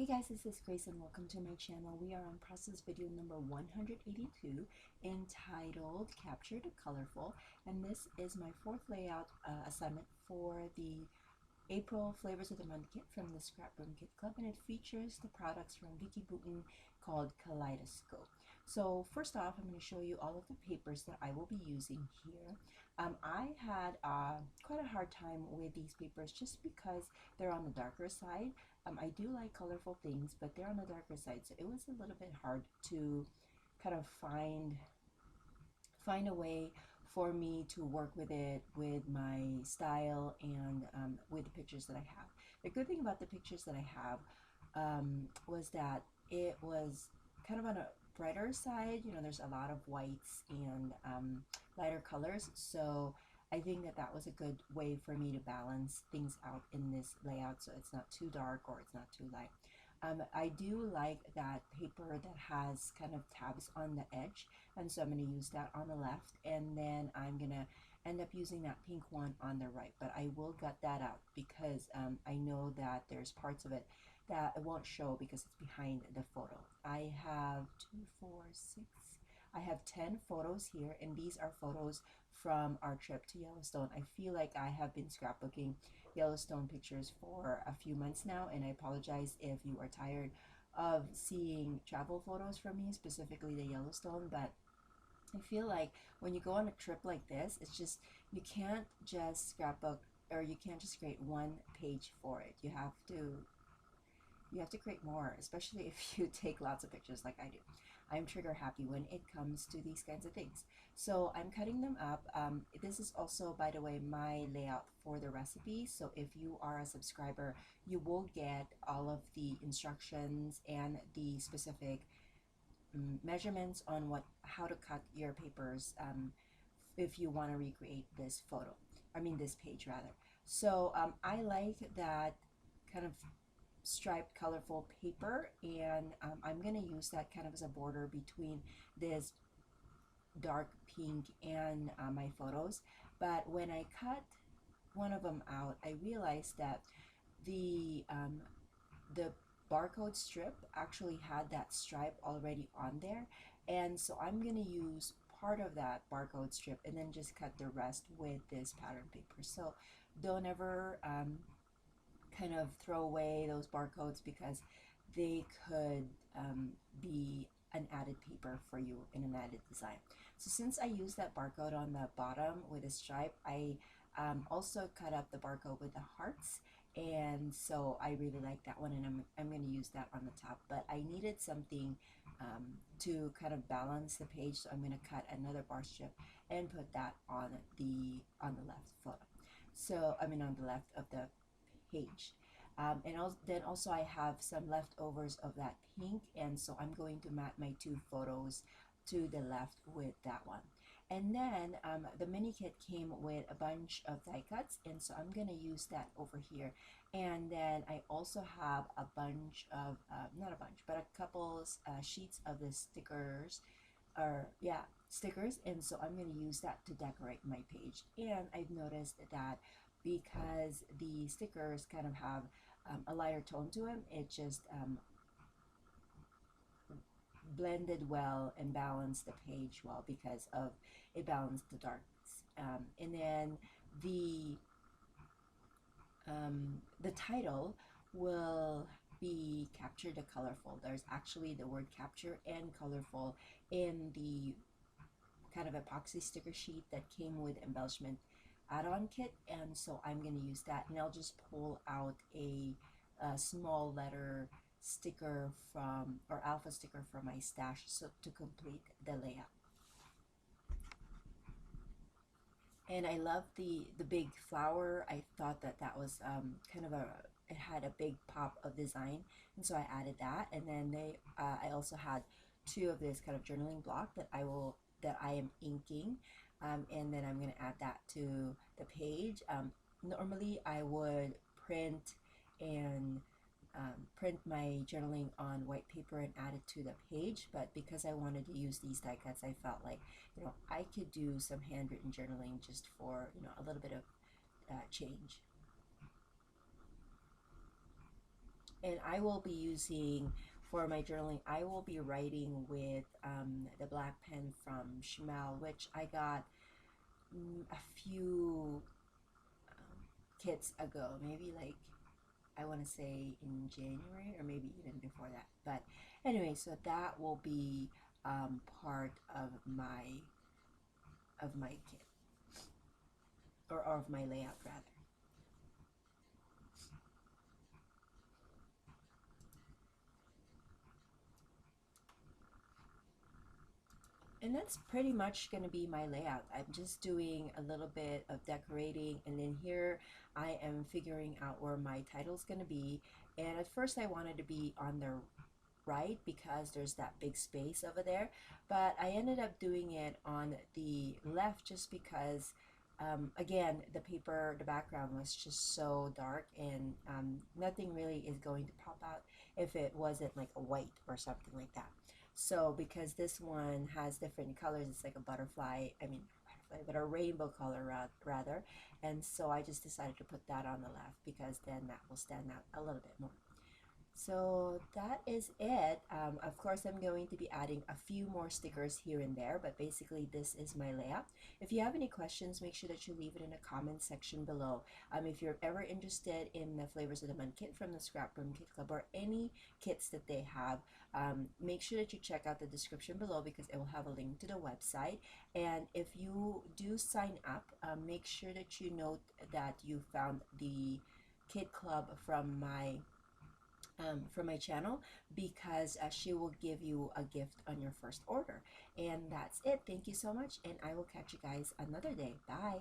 Hey guys, this is Grace and welcome to my channel. We are on process video number 182 entitled Capture the Colorful, and this is my fourth layout assignment for the April Flavors of the Month kit from the ScrapRoom Kit Club, and it features the products from Vicky Boutin called Kaleidoscope. So first off, I'm going to show you all of the papers that I will be using here. I had quite a hard time with these papers just because they're on the darker side. I do like colorful things, but they're on the darker side, so it was a little bit hard to kind of find a way for me to work with it with my style and with the pictures that I have. The good thing about the pictures that I have was that it was kind of on a brighter side. You know, there's a lot of whites and lighter colors, so I think that that was a good way for me to balance things out in this layout, so it's not too dark or it's not too light. I do like that paper that has kind of tabs on the edge, and so I'm going to use that on the left, and then I'm going to end up using that pink one on the right, but I will gut that out because I know that there's parts of it that it won't show because it's behind the photo. I have 2, 4, 6, I have 10 photos here, and these are photos from our trip to Yellowstone. I feel like I have been scrapbooking Yellowstone pictures for a few months now, and I apologize if you are tired of seeing travel photos from me, specifically the Yellowstone, but I feel like when you go on a trip like this, it's just, you can't just scrapbook, or you can't just create one page for it. You have to create more, especially if you take lots of pictures like I do. I'm trigger happy when it comes to these kinds of things. So I'm cutting them up. This is also, by the way, my layout for the recipe. So if you are a subscriber, you will get all of the instructions and the specific measurements on how to cut your papers if you want to recreate this photo. I mean this page rather. So I like that kind of striped colorful paper, and I'm going to use that kind of as a border between this dark pink and my photos. But when I cut one of them out, I realized that the barcode strip actually had that stripe already on there, and so I'm going to use part of that barcode strip and then just cut the rest with this pattern paper. So don't ever kind of throw away those barcodes because they could be an added paper for you in an added design. So since I used that barcode on the bottom with a stripe, I also cut up the barcode with the hearts, and so I really like that one, and I'm going to use that on the top. But I needed something to kind of balance the page, so I'm going to cut another bar strip and put that on the left photo. So I mean on the left of the page. Then also I have some leftovers of that pink, and so I'm going to map my two photos to the left with that one. And then the mini kit came with a bunch of die cuts, and so I'm going to use that over here. And then I also have a bunch of not a bunch, but a couple sheets of the stickers, stickers, and so I'm going to use that to decorate my page. And I've noticed that because the stickers kind of have a lighter tone to them, it just blended well and balanced the page well because of it balanced the darks. And then the title will be Capture the Colorful. There's actually the word capture and colorful in the kind of epoxy sticker sheet that came with embellishment add-on kit, and so I'm going to use that, and I'll just pull out a small letter sticker from, or alpha sticker from my stash, so to complete the layout. And I love the big flower. I thought that that was kind of it had a big pop of design, and so I added that. And then I also had two of this kind of journaling block that I am inking, and then I'm going to add that to the page. Normally I would print my journaling on white paper and add it to the page, but because I wanted to use these die cuts, I felt like, you know, I could do some handwritten journaling just for, you know, a little bit of change. And I will be using, for my journaling, I will be writing with the black pen from Schmel, which I got a few kits ago, maybe like I want to say in January or maybe even before that. But anyway, so that will be part of my kit, or of my layout rather. And that's pretty much going to be my layout. I'm just doing a little bit of decorating, and then here I am figuring out where my title's going to be. And at first I wanted to be on the right because there's that big space over there, but I ended up doing it on the left just because again, the paper, the background was just so dark, and nothing really is going to pop out if it wasn't like a white or something like that. So because this one has different colors, it's like a butterfly, I mean butterfly, but a rainbow color rather, and so I just decided to put that on the left because then that will stand out a little bit more. So that is it. Of course, I'm going to be adding a few more stickers here and there, but basically this is my layout. If you have any questions, make sure that you leave it in the comment section below. If you're ever interested in the Flavors of the Month kit from the ScrapRoom Kit Club, or any kits that they have, make sure that you check out the description below because it will have a link to the website. And if you do sign up, make sure that you note that you found the Kit Club from my channel, because she will give you a gift on your first order. And that's it. Thank you so much, and I will catch you guys another day. Bye.